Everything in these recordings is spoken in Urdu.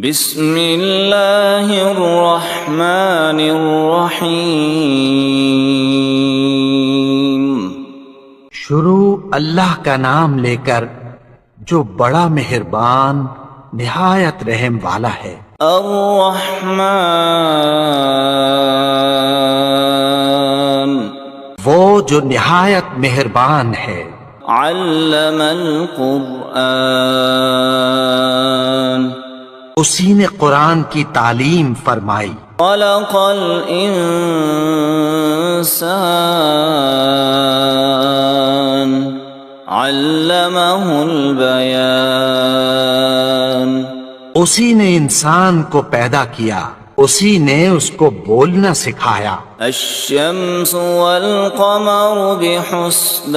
بسم اللہ الرحمن الرحیم۔ شروع اللہ کا نام لے کر جو بڑا مہربان نہایت رحم والا ہے۔ الرحمن، وہ جو نہایت مہربان ہے۔ علم القرآن، اسی نے قرآن کی تعلیم فرمائی۔ خلق الانسان، علمہ البیان، اسی نے انسان کو پیدا کیا، اسی نے اس کو بولنا سکھایا۔ الشمس والقمر بحسبان،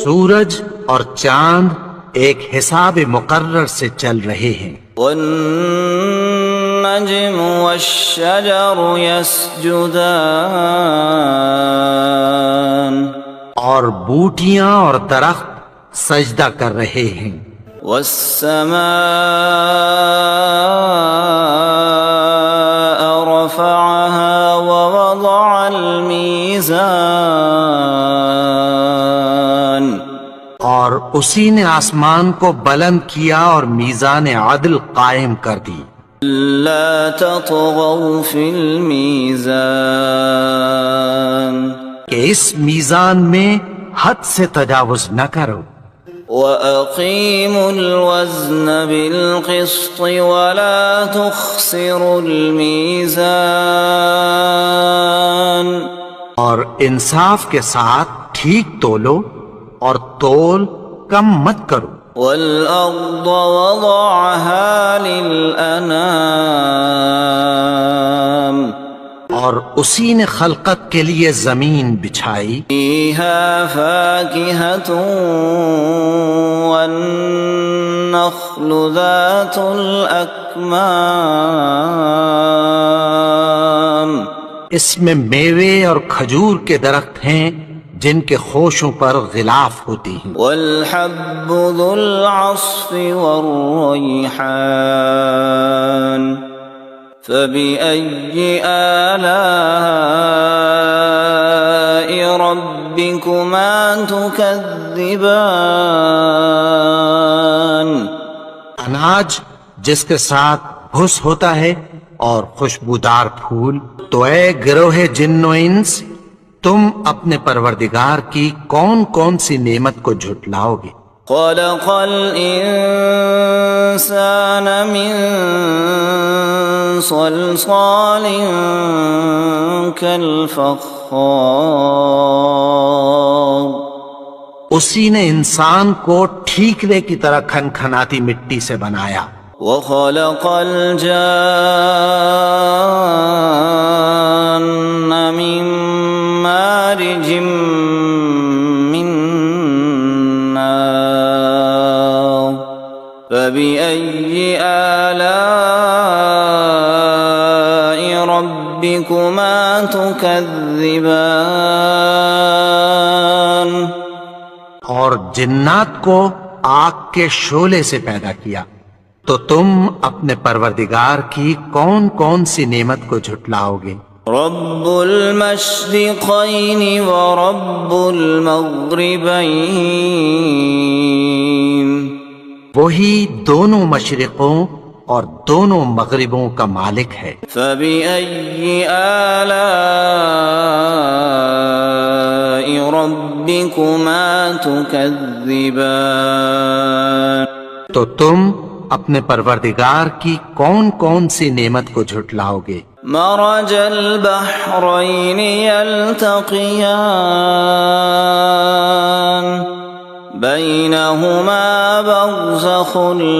سورج اور چاند ایک حساب مقرر سے چل رہے ہیں۔ والنجم والشجر يسجدان، اور بوٹیاں اور درخت سجدہ کر رہے ہیں۔ والسماء رفعها ووضع الميزان، اور اسی نے آسمان کو بلند کیا اور میزان عدل قائم کر دی۔ لا تطغوا في الميزان، کہ اس میزان میں حد سے تجاوز نہ کرو۔ وَأَقِيمُوا الْوَزْنَ بِالْقِسْطِ وَلَا تُخْسِرُوا الْمِيزَانَ، اور انصاف کے ساتھ ٹھیک تولو اور تول کم مت کرو۔ وَالْأَرْضَ وَضَعَهَا لِلْأَنَامِ، اور اسی نے خلقت کے لیے زمین بچھائی۔ فِيهَا فَاكِهَةٌ وَالنَّخْلُ ذَاتُ الْأَكْمَامِ، اس میں میوے اور کھجور کے درخت ہیں جن کے خوشوں پر غلاف ہوتی ہیں۔ والحب ذو العصف والریحان، فبأي آلاء ربكما تكذبان، اناج جس کے ساتھ بھس ہوتا ہے اور خوشبودار پھول۔ تو اے گروہ جن و انس، تم اپنے پروردگار کی کون کون سی نعمت کو جھٹلاؤ گے؟ خلق الانسان من صلصال كالفخار، اسی نے انسان کو ٹھیکرے کی طرح کھنکھناتی مٹی سے بنایا۔ وخلق الجان من مارج من نار، فبأي آلاء ربكما تكذبان، اور جنات کو آگ کے شعلے سے پیدا کیا، تو تم اپنے پروردگار کی کون کون سی نعمت کو جھٹلاؤ گے؟ رب المشرقین ورب المغربین، وہی دونوں مشرقوں اور دونوں مغربوں کا مالک ہے۔ فبأي آلاء ربكما تكذبان، تو تم اپنے پروردگار کی کون کون سی نعمت کو جھٹلاؤ گے؟ مرج البحرین یلتقیان، بینہما برزخ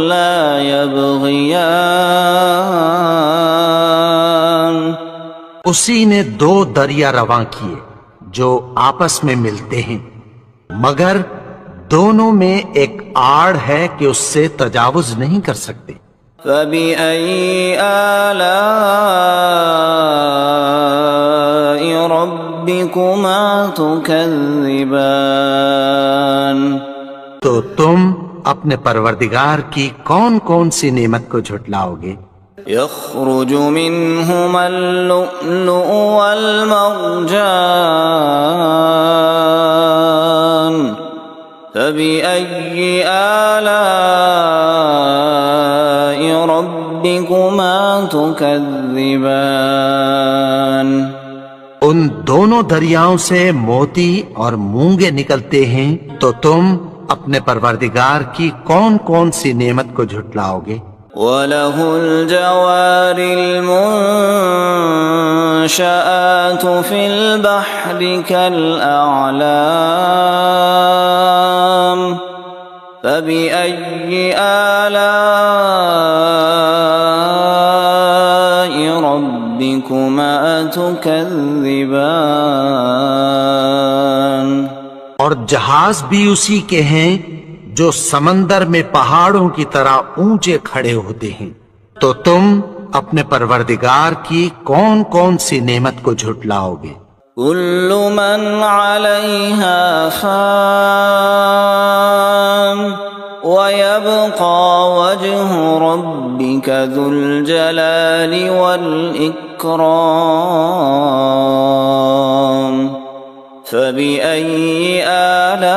لا یبغیان، اسی نے دو دریا رواں کیے جو آپس میں ملتے ہیں، مگر دونوں میں ایک آڑ ہے کہ اس سے تجاوز نہیں کر سکتے۔ فبأي آلاء ربكما تكذبان، تو تم اپنے پروردگار کی کون کون سی نعمت کو جھٹلاؤ گے؟ يخرج منهما اللؤلؤ والمرجان فبأي آلاء ربكما تكذبان ان دونوں دریاؤں سے موتی اور مونگے نکلتے ہیں، تو تم اپنے پروردگار کی کون کون سی نعمت کو جھٹلاؤ گے؟ وَلَهُ الْجَوَارِ الْمُنشَآتُ فِي الْبَحْرِ كَالْأَعْلَامِ فَبِأَيِّ آلَاءِ رَبِّكُمَا تُكَذِّبَانِ اور جہاز بھی اسی کے ہیں جو سمندر میں پہاڑوں کی طرح اونچے کھڑے ہوتے ہیں، تو تم اپنے پروردگار کی کون کون سی نعمت کو جھٹلاؤ گے؟ كل من عليها فان ويبقى وجه ربك ذو الجلال والإكرام فبأي آلاء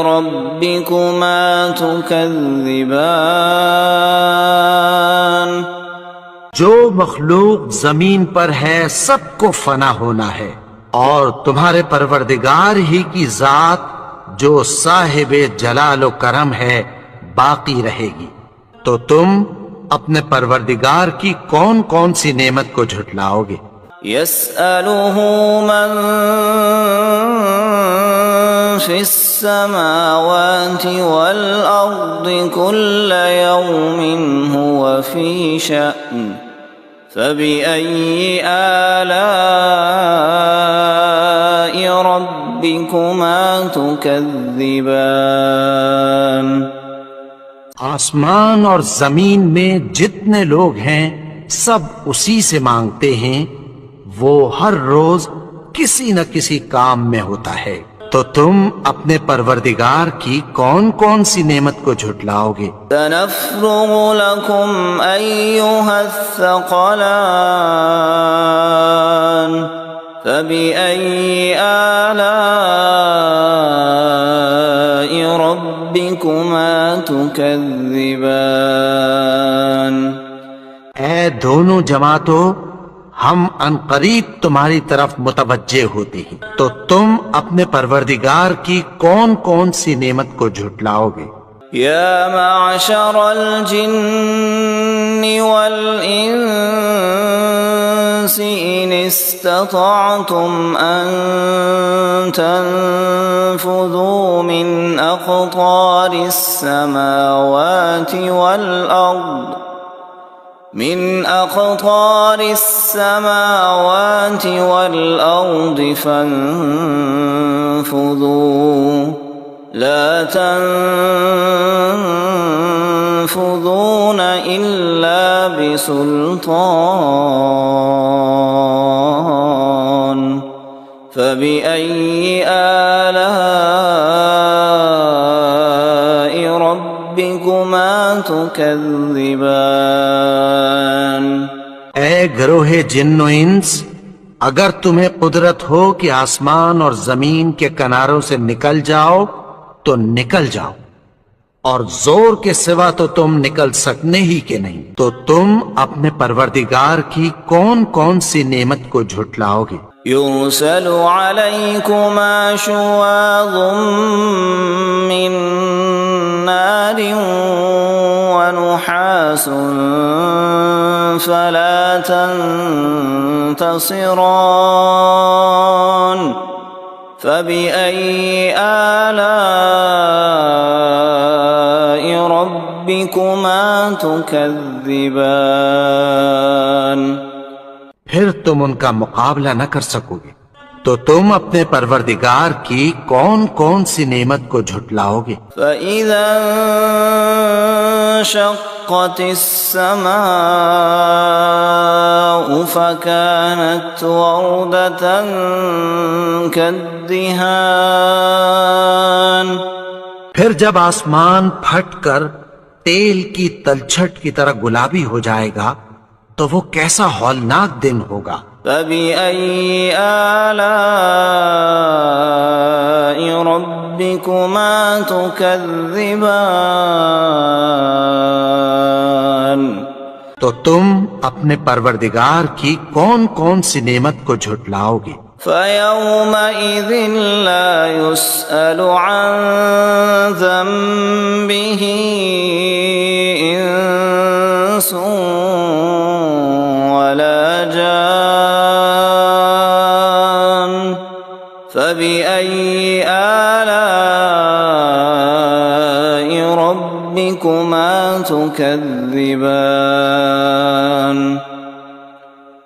ربكما تكذبان جو مخلوق زمین پر ہے سب کو فنا ہونا ہے، اور تمہارے پروردگار ہی کی ذات جو صاحب جلال و کرم ہے باقی رہے گی، تو تم اپنے پروردگار کی کون کون سی نعمت کو جھٹلاؤ گے؟ يسأله من في السماوات والأرض كل يوم هو في شأن فبأي آلاء ربكما تكذبان آسمان اور زمین میں جتنے لوگ ہیں سب اسی سے مانگتے ہیں، وہ ہر روز کسی نہ کسی کام میں ہوتا ہے، تو تم اپنے پروردگار کی کون کون سی نعمت کو جھٹلاؤ گے؟ سنفرغ لكم أيها الثقلان فبأي آلاء ربكما تكذبان اے دونوں جماعتوں، ہم عنقریب تمہاری طرف متوجہ ہوتے ہیں، تو تم اپنے پروردگار کی کون کون سی نعمت کو جھٹلاؤ گے؟ يا معشر الجن والإنس إن استطعتم أن تنفذوا من أقطار السماوات والأرض فانفذوا لا تنفذون إلا بسلطان فبأي آلاء ربكما تكذبان اے گروہ جن و انس، اگر تمہیں قدرت ہو کہ آسمان اور زمین کے کناروں سے نکل جاؤ تو نکل جاؤ، اور زور کے سوا تو تم نکل سکنے ہی کے نہیں، تو تم اپنے پروردگار کی کون کون سی نعمت کو جھٹلاؤ گے؟ يرسل عليكما شواظ من نار ونحاس فلا تنتصران فبأي آلاء ربكما تكذبان پھر تم ان کا مقابلہ نہ کر سکو گے، تو تم اپنے پروردگار کی کون کون سی نعمت کو جھٹلاؤ گے؟ فَإِذَا انشَقَّتِ السَّمَاءُ فَكَانَتْ وَرْدَةً كَالدِّهَانِ پھر جب آسمان پھٹ کر تیل کی تلچھٹ کی طرح گلابی ہو جائے گا تو وہ کیسا ہولناک دن ہوگا۔ فَبِأَيِّ آلَاءِ رَبِّكُمَا تُكَذِّبَانِ تو تم اپنے پروردگار کی کون کون سی نعمت کو جھٹلاؤ گے؟ فَيَوْمَئِذٍ لَا يُسْأَلُ عَن ذَنبِهِ إِنسٌ وَلَا جَانٌ فَبِأَيِّ آلَاءِ رَبِّكُمَا تُكَذِّبَانِ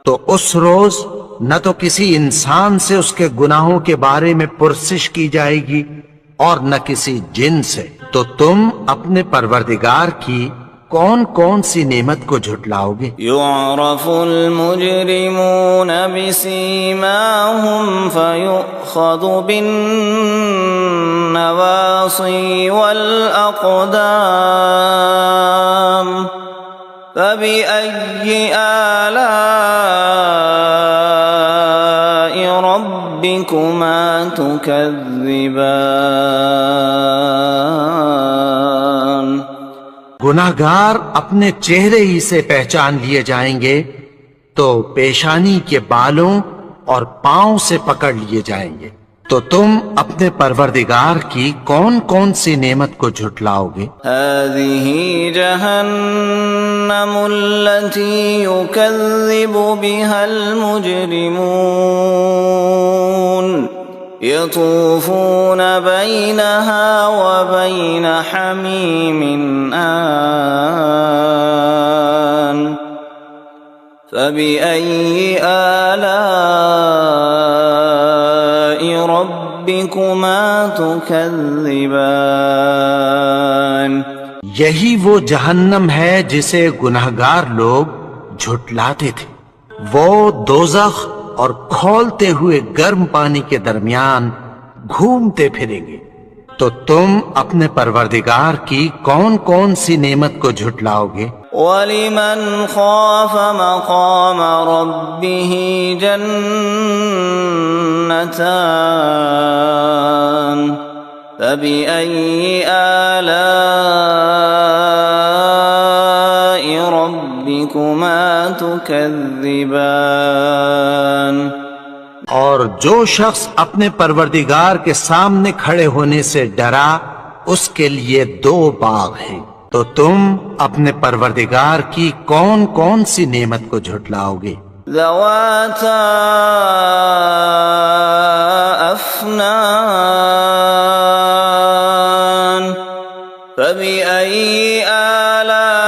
تو اس روز نہ تو کسی انسان سے اس کے گناہوں کے بارے میں پرسش کی جائے گی اور نہ کسی جن سے، تو تم اپنے پروردگار کی کون کون سی نعمت کو جھٹلاؤ گے؟ يُعْرَفُ الْمُجْرِمُونَ بِسِيمَاهُمْ فَيُؤْخَذُ بِالنَّوَاصِي وَالْأَقْدَامِ فَبِأَيِّ آلَاءِ رَبِّكُمَا تُكَذِّبَانِ گناہگار اپنے چہرے ہی سے پہچان لیے جائیں گے تو پیشانی کے بالوں اور پاؤں سے پکڑ لیے جائیں گے، تو تم اپنے پروردگار کی کون کون سی نعمت کو جھٹلاؤ گے؟ هذه جهنم التي يكذب بها المجرمون يطوفون بينها وبين حميم آن فبأي آلاء ربكما تكذبان یہی وہ جہنم ہے جسے گناہگار لوگ جھٹلاتے تھے، وہ دوزخ اور کھولتے ہوئے گرم پانی کے درمیان گھومتے پھریں گے، تو تم اپنے پروردگار کی کون کون سی نعمت کو جھٹلاؤ گے؟ وَلِمَنْ خَافَ مَقَامَ رَبِّهِ جَنَّتَانِ فَبِأَيِّ آلَاءِ رَبِّكُمَا تُكَذِّبَانِ اور جو شخص اپنے پروردگار کے سامنے کھڑے ہونے سے ڈرا اس کے لیے دو باغ ہیں، تو تم اپنے پروردگار کی کون کون سی نعمت کو جھٹلاؤ گے؟ ذواتا افنان فبأي آلاء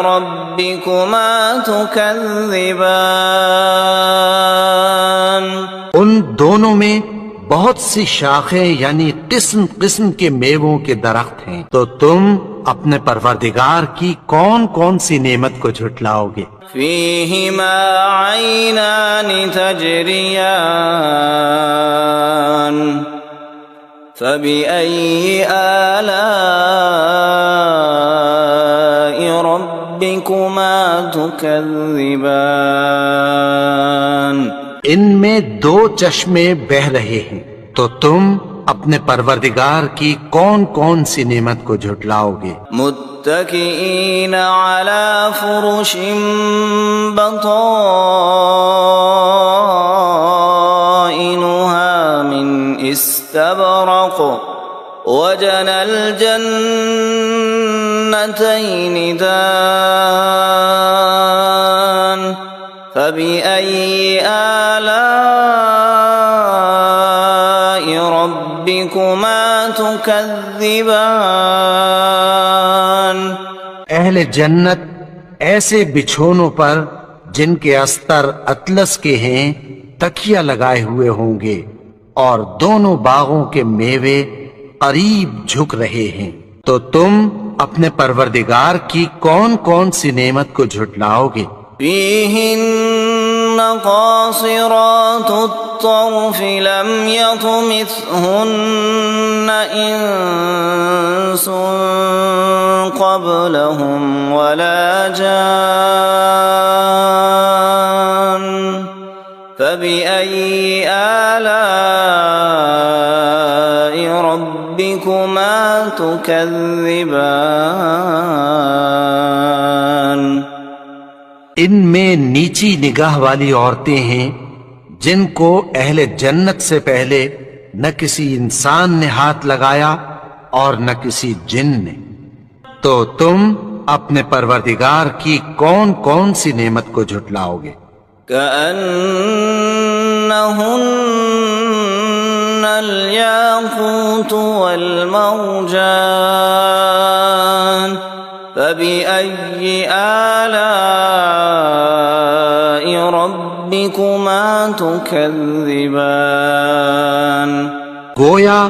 ربكما تكذبان ان دونوں میں بہت سی شاخیں یعنی قسم قسم کے میووں کے درخت ہیں، تو تم اپنے پروردگار کی کون کون سی نعمت کو جھٹلاؤ گے؟ فيهما عينان تجريان فبأي آلاء ربكما تكذبان ان میں دو چشمے بہہ رہے ہیں، تو تم اپنے پروردگار کی کون کون سی نعمت کو جھٹلاؤ گے؟ متكئين على فرش بطائنها من استبرق وجنى الجنتين دان فبأي آلاء ربكما تكذبان اہل جنت ایسے بچھونوں پر جن کے استر اطلس کے ہیں تکیہ لگائے ہوئے ہوں گے، اور دونوں باغوں کے میوے قریب جھک رہے ہیں، تو تم اپنے پروردگار کی کون کون سی نعمت کو جھٹلاؤ گے؟ فيهن قاصرات الطرف لم يطمثهن إنس قبلهم ولا جان فبأي آلاء ربكما تكذبان؟ ان میں نیچی نگاہ والی عورتیں ہیں جن کو اہل جنت سے پہلے نہ کسی انسان نے ہاتھ لگایا اور نہ کسی جن نے، تو تم اپنے پروردگار کی کون کون سی نعمت کو جھٹلاؤ گے؟ كأنهن الياقوت والمرجان فبأي آلاء ربكما تكذبان؟ گویا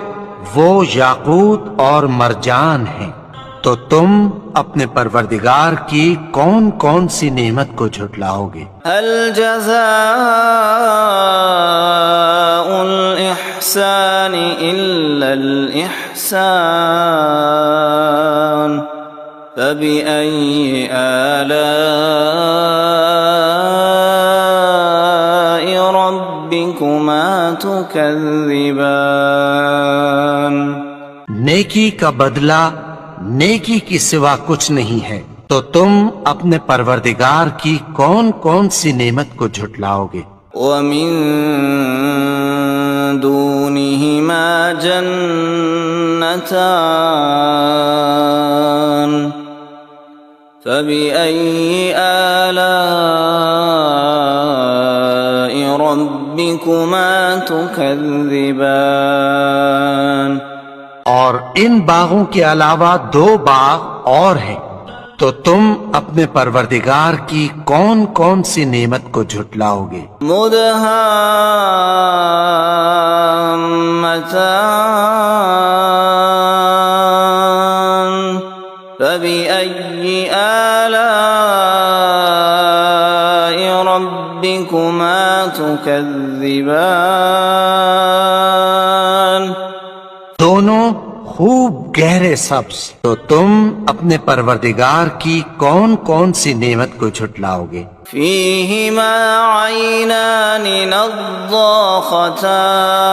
وہ یاقوت اور مرجان ہیں، تو تم اپنے پروردگار کی کون کون سی نعمت کو جھٹلاؤ گے؟ هل جزاء الإحسان إلا الإحسان فبأي آلاء ربكما تكذبان؟ نیکی کا بدلہ نیکی کی سوا کچھ نہیں ہے، تو تم اپنے پروردگار کی کون کون سی نعمت کو جھٹلاؤ گے؟ ومن دونهما جنتان فبأي آلاء ربكما تكذبان؟ اور ان باغوں کے علاوہ دو باغ اور ہیں، تو تم اپنے پروردگار کی کون کون سی نعمت کو جھٹلاؤ گے؟ مدهامتان فبأي آلاء ربكما تكذبان؟ دونوں خوب گہرے سبز، تو تم اپنے پروردگار کی کون کون سی نعمت کو جھٹلاؤ گے؟ فيهما عينان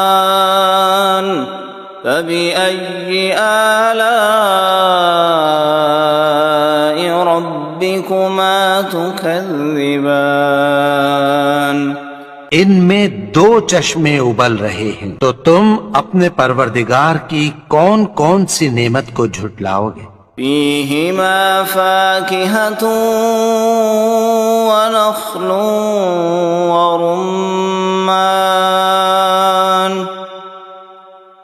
نضاختان فبأي آلاء ربكما تكذبان؟ ان میں دو چشمے ابل رہے ہیں، تو تم اپنے پروردگار کی کون کون سی نعمت کو جھٹلاؤ گے؟ فيهما فاكهة ونخل ورمان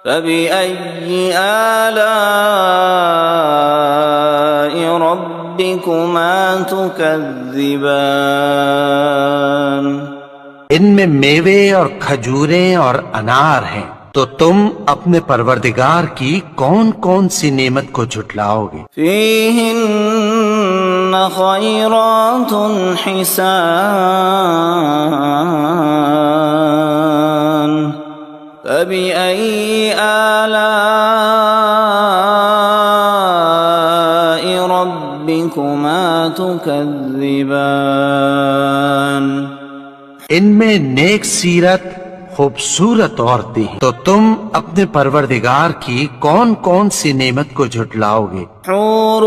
فبأي آلاء ربكما تكذبان؟ ان میں میوے اور کھجوریں اور انار ہیں، تو تم اپنے پروردگار کی کون کون سی نعمت کو جھٹلاؤ گے؟ فيهن خيرات حسان فبأي آلاء ربكما تكذبان؟ ان میں نیک سیرت خوبصورت عورتیں ہیں، تو تم اپنے پروردگار کی کون کون سی نعمت کو جھٹلاؤ گے؟ حور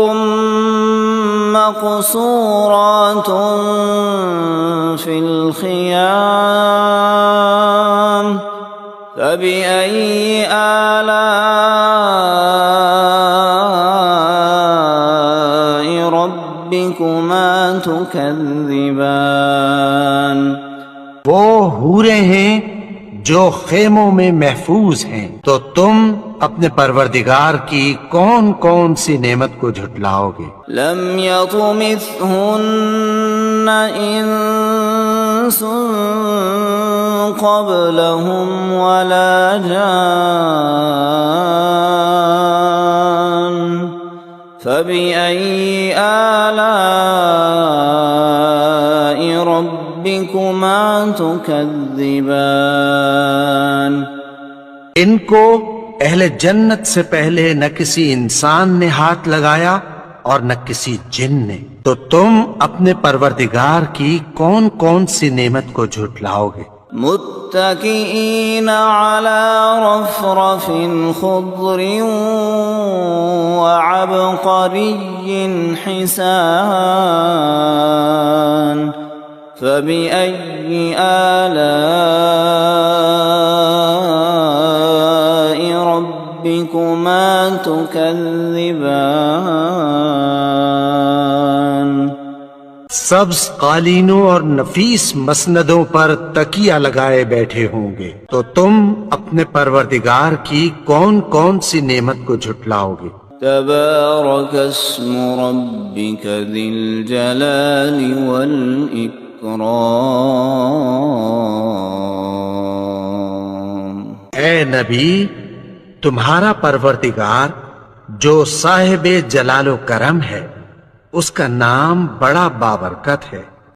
مقصورات في الخيام فبأي آلاء ربكما تكذبان؟ وہ حوریں ہیں جو خیموں میں محفوظ ہیں، تو تم اپنے پروردگار کی کون کون سی نعمت کو جھٹلاؤ گے؟ لم يطمثهن إنس قبلهم ولا جان فبأي آلاء ربكما تكذبان ان کو اہل جنت سے پہلے نہ کسی انسان نے ہاتھ لگایا اور نہ کسی جن نے، تو تم اپنے پروردگار کی کون کون سی نعمت کو جھٹلاؤ گے؟ متكئين على رفرف خضر وعبقري حسان فبأي آلاء ربكما تكذبان سبز قالینوں اور نفیس مسندوں پر تکیہ لگائے بیٹھے ہوں گے، تو تم اپنے پروردگار کی کون کون سی نعمت کو جھٹلاؤ گے؟ تبارك اسم ربك ذي الجلال والإكرام اے نبی، تمہارا پروردگار جو صاحب جلال و کرم ہے، اس کا نام بڑا بابرکت ہے۔